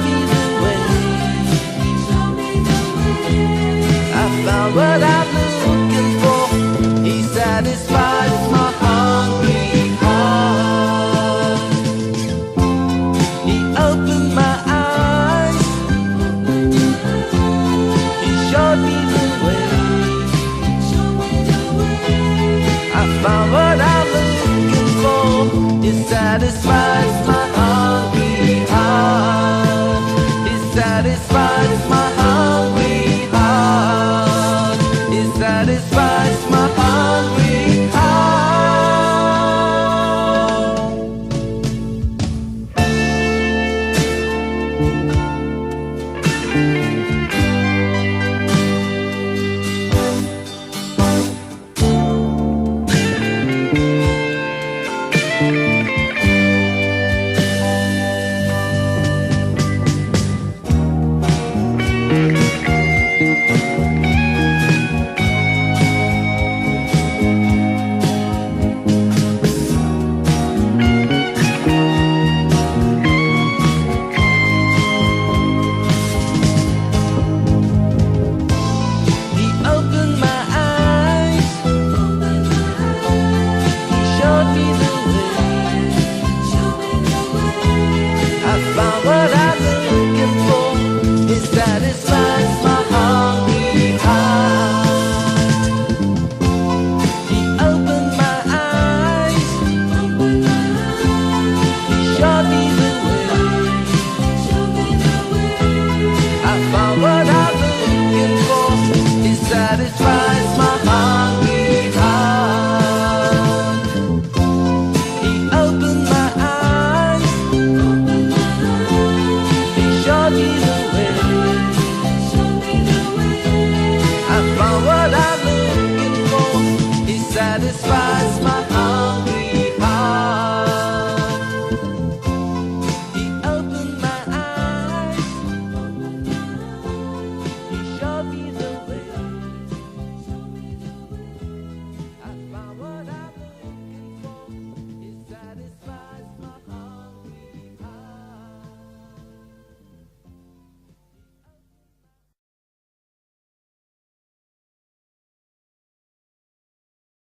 me the way. I found what I'm looking for. He satisfies my hungry heart. He opened my eyes. He showed me the way. I found what I'm looking for. It satisfies my hungry heart. It satisfies my hungry heart. It satisfies my hungry heart. He opened my eyes. He showed me the way. I found what I knew.